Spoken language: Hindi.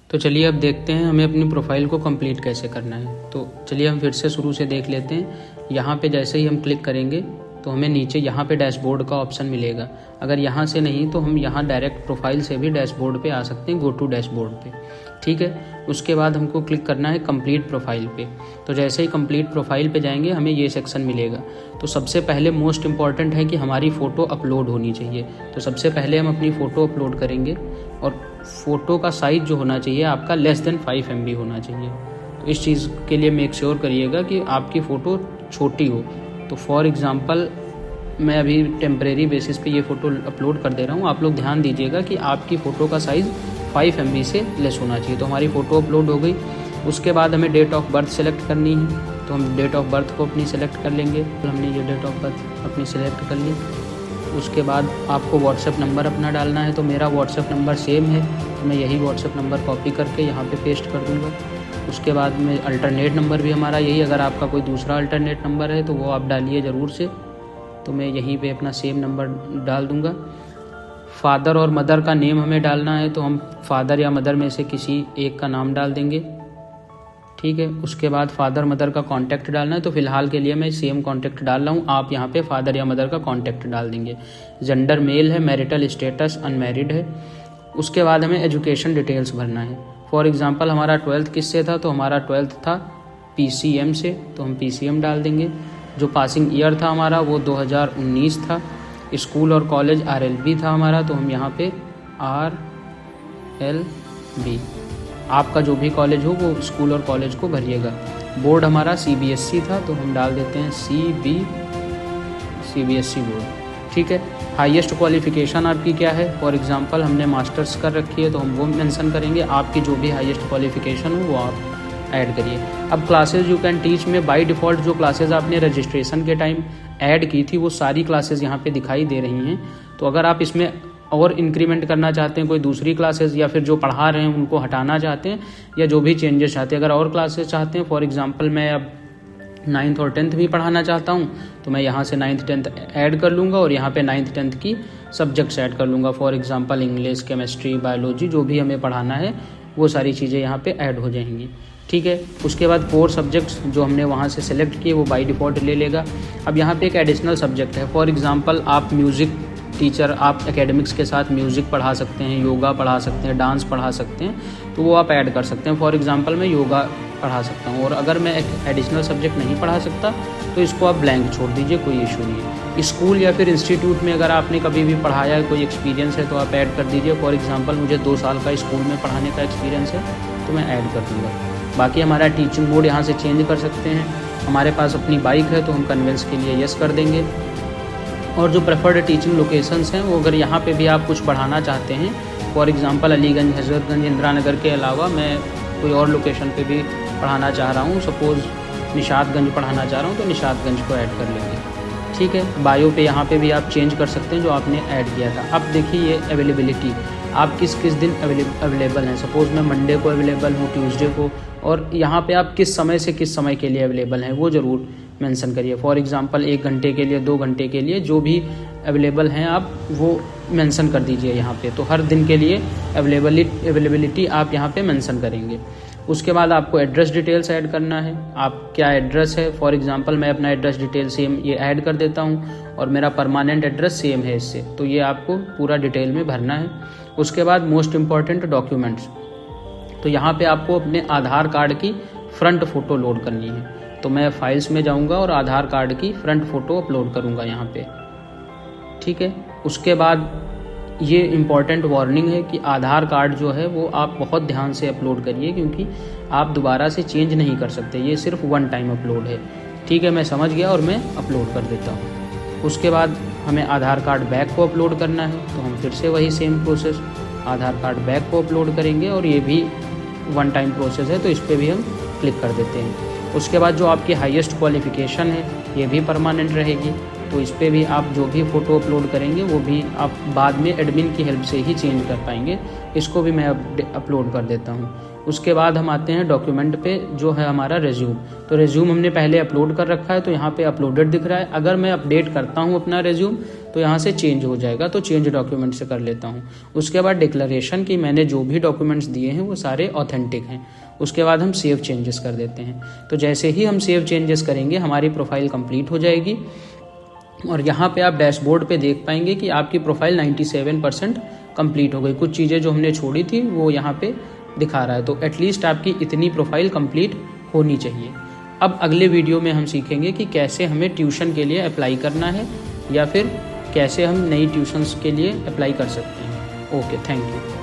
तो चलिए अब देखते हैं हमें अपनी प्रोफाइल को कंप्लीट कैसे करना है। तो चलिए हम फिर से शुरू से देख लेते हैं। यहाँ पे जैसे ही हम क्लिक करेंगे तो हमें नीचे यहाँ पे डैशबोर्ड का ऑप्शन मिलेगा। अगर यहाँ से नहीं तो हम यहाँ डायरेक्ट प्रोफाइल से भी डैशबोर्ड पे आ सकते हैं, गो टू डैशबोर्ड पे। ठीक है, उसके बाद हमको क्लिक करना है कंप्लीट प्रोफाइल पे। तो जैसे ही कंप्लीट प्रोफाइल पे जाएंगे हमें ये सेक्शन मिलेगा। तो सबसे पहले मोस्ट इम्पॉर्टेंट है कि हमारी फ़ोटो अपलोड होनी चाहिए। तो सबसे पहले हम अपनी फ़ोटो अपलोड करेंगे और फ़ोटो का साइज़ जो होना चाहिए आपका लेस देन 5 MB होना चाहिए। तो इस चीज़ के लिए मेक श्योर करिएगा कि आपकी फ़ोटो छोटी हो। तो फॉर एग्ज़ाम्पल मैं अभी टेम्परेरी बेसिस पे ये फ़ोटो अपलोड कर दे रहा हूँ। आप लोग ध्यान दीजिएगा कि आपकी फ़ोटो का साइज़ 5 MB से लेस होना चाहिए। तो हमारी फ़ोटो अपलोड हो गई। उसके बाद हमें डेट ऑफ बर्थ सेलेक्ट करनी है। तो हम डेट ऑफ बर्थ को अपनी सेलेक्ट कर लेंगे। तो हमने ये डेट ऑफ बर्थ अपनी सेलेक्ट कर ली। उसके बाद आपको व्हाट्सएप नंबर अपना डालना है। तो मेरा व्हाट्सएप नंबर सेम है, तो मैं यही व्हाट्सएप नंबर कॉपी करके यहाँ पे पेस्ट कर दूँगा। उसके बाद में अल्टरनेट नंबर भी हमारा यही, अगर आपका कोई दूसरा अल्टरनेट नंबर है तो वो आप डालिए ज़रूर से। तो मैं यहीं पे अपना सेम नंबर डाल दूँगा। फादर और मदर का नेम हमें डालना है, तो हम फादर या मदर में से किसी एक का नाम डाल देंगे। ठीक है, उसके बाद फादर मदर का कॉन्टैक्ट डालना है। तो फिलहाल के लिए मैं सेम कॉन्टैक्ट डाल रहा हूँ, आप यहाँ पे फादर या मदर का कॉन्टैक्ट डाल देंगे। जेंडर मेल है, मैरिटल स्टेटस अनमैरिड है। उसके बाद हमें एजुकेशन डिटेल्स भरना है। फॉर एग्जांपल हमारा 12th किससे था, तो हमारा 12th था PCM से, तो हम PCM डाल देंगे। जो पासिंग ईयर था हमारा वो 2019 था। स्कूल और कॉलेज RLB था हमारा, तो हम यहाँ पे RLB, आपका जो भी कॉलेज हो वो स्कूल और कॉलेज को भरिएगा। बोर्ड हमारा CBSE था, तो हम डाल देते हैं CBSE बोर्ड। ठीक है, हाईएस्ट क्वालिफ़िकेशन आपकी क्या है। फॉर एग्जांपल हमने मास्टर्स कर रखी है तो हम वो मेंशन करेंगे। आपकी जो भी हाईएस्ट क्वालिफ़िकेशन हो वो आप ऐड करिए। अब क्लासेस यू कैन टीच में बाय डिफ़ॉल्ट जो क्लासेस आपने रजिस्ट्रेशन के टाइम ऐड की थी वो सारी क्लासेस यहाँ पे दिखाई दे रही हैं। तो अगर आप इसमें और इंक्रीमेंट करना चाहते हैं, कोई दूसरी क्लासेस या फिर जो पढ़ा रहे हैं उनको हटाना चाहते हैं या जो भी चेंजेस चाहते हैं, अगर और क्लासेस चाहते हैं, फॉर एग्जांपल मैं अब 9th और 10th भी पढ़ाना चाहता हूँ तो मैं यहाँ से 9th 10th ऐड कर लूँगा और यहाँ पे 9th 10th की सब्जेक्ट्स ऐड कर लूँगा। For example English, chemistry, biology, जो भी हमें पढ़ाना है वो सारी चीज़ें यहाँ पे ऐड हो जाएंगी। ठीक है, उसके बाद कोर सब्जेक्ट्स जो हमने वहाँ से सिलेक्ट किए वो बाय डिफ़ॉल्ट ले लेगा। अब यहाँ पे एक एडिशनल सब्जेक्ट है। फॉर एग्जांपल आप म्यूज़िक टीचर, आप एकेडमिक्स के साथ म्यूज़िक पढ़ा सकते हैं, योगा पढ़ा सकते हैं, डांस पढ़ा सकते हैं, तो वो आप ऐड कर सकते हैं। फॉर एग्जांपल मैं योगा पढ़ा सकता हूँ। और अगर मैं एक एडिशनल सब्जेक्ट नहीं पढ़ा सकता तो इसको आप ब्लैंक छोड़ दीजिए, कोई इशू नहीं है। स्कूल या फिर इंस्टीट्यूट में अगर आपने कभी भी पढ़ाया है, कोई एक्सपीरियंस है तो आप ऐड कर दीजिए। फॉर एग्जांपल मुझे 2 साल का स्कूल में पढ़ाने का एक्सपीरियंस है तो मैं ऐड कर दूँगा। बाकी हमारा टीचिंग मोड यहाँ से चेंज कर सकते हैं। हमारे पास अपनी बाइक है तो हम कन्वेंस के लिए यस कर देंगे। और जो प्रेफर्ड टीचिंग लोकेशंस हैं वो अगर यहाँ पे भी आप कुछ पढ़ाना चाहते हैं, फॉर एग्जांपल अलीगंज, हजरतगंज, इंदिरा नगर के अलावा मैं कोई और लोकेशन पे भी पढ़ाना चाह रहा हूँ, सपोज़ निशातगंज पढ़ाना चाह रहा हूँ तो निशातगंज को ऐड कर लेंगे। ठीक है, बायो पे यहाँ पे भी आप चेंज कर सकते हैं जो आपने ऐड किया था। अब देखिए ये अवेलेबिलिटी, आप किस किस दिन अवेलेबल हैं। सपोज़ मैं मंडे को अवेलेबल हूँ, ट्यूसडे को, और यहाँ पे आप किस समय से किस समय के लिए अवेलेबल हैं वो ज़रूर मेंशन करिए। फॉर एग्जांपल 1 घंटे के लिए, 2 घंटे के लिए, जो भी अवेलेबल हैं आप वो मेंशन कर दीजिए यहाँ पे। तो हर दिन के लिए अवेलेबिलिटी आप यहाँ पे मेंशन करेंगे। उसके बाद आपको एड्रेस डिटेल्स ऐड करना है। आप क्या एड्रेस है, फॉर एग्जांपल मैं अपना एड्रेस डिटेल सेम ये ऐड कर देता हूँ और मेरा परमानेंट एड्रेस सेम है इससे, तो ये आपको पूरा डिटेल में भरना है। उसके बाद मोस्ट इम्पॉर्टेंट डॉक्यूमेंट्स, तो यहाँ पे आपको अपने आधार कार्ड की फ्रंट फ़ोटो लोड करनी है। तो मैं फाइल्स में जाऊँगा और आधार कार्ड की फ्रंट फ़ोटो अपलोड करूँगा यहाँ पे। ठीक है, उसके बाद ये इम्पॉर्टेंट वार्निंग है कि आधार कार्ड जो है वो आप बहुत ध्यान से अपलोड करिए, क्योंकि आप दोबारा से चेंज नहीं कर सकते, ये सिर्फ 1 टाइम अपलोड है। ठीक है, मैं समझ गया और मैं अपलोड कर देता हूँ। उसके बाद हमें आधार कार्ड बैक को अपलोड करना है, तो हम फिर से वही सेम प्रोसेस आधार कार्ड बैक को अपलोड करेंगे और ये भी 1 टाइम प्रोसेस है, तो इस पर भी हम क्लिक कर देते हैं। उसके बाद जो आपकी हाईएस्ट क्वालिफ़िकेशन है ये भी परमानेंट रहेगी, तो इस पर भी आप जो भी फ़ोटो अपलोड करेंगे वो भी आप बाद में एडमिन की हेल्प से ही चेंज कर पाएंगे। इसको भी मैं अपलोड कर देता हूँ। उसके बाद हम आते हैं डॉक्यूमेंट पे, जो है हमारा रिज्यूम। तो रिज्यूम हमने पहले अपलोड कर रखा है तो यहाँ पे अपलोडेड दिख रहा है। अगर मैं अपडेट करता हूँ अपना रिज्यूम तो यहाँ से चेंज हो जाएगा, तो चेंज डॉक्यूमेंट से कर लेता हूँ। उसके बाद डिक्लेरेशन कि मैंने जो भी डॉक्यूमेंट्स दिए हैं वो सारे ऑथेंटिक हैं। उसके बाद हम सेव चेंजेस कर देते हैं। तो जैसे ही हम सेव चेंजेस करेंगे हमारी प्रोफाइल कंप्लीट हो जाएगी और यहाँ पे आप डैशबोर्ड पे देख पाएंगे कि आपकी प्रोफाइल 97% कंप्लीट हो गई। कुछ चीज़ें जो हमने छोड़ी थी वो यहाँ पे दिखा रहा है। तो एटलीस्ट आपकी इतनी प्रोफाइल कंप्लीट होनी चाहिए। अब अगले वीडियो में हम सीखेंगे कि कैसे हमें ट्यूशन के लिए अप्लाई करना है या फिर कैसे हम नई ट्यूशन्स के लिए अप्लाई कर सकते हैं। Okay, thank you.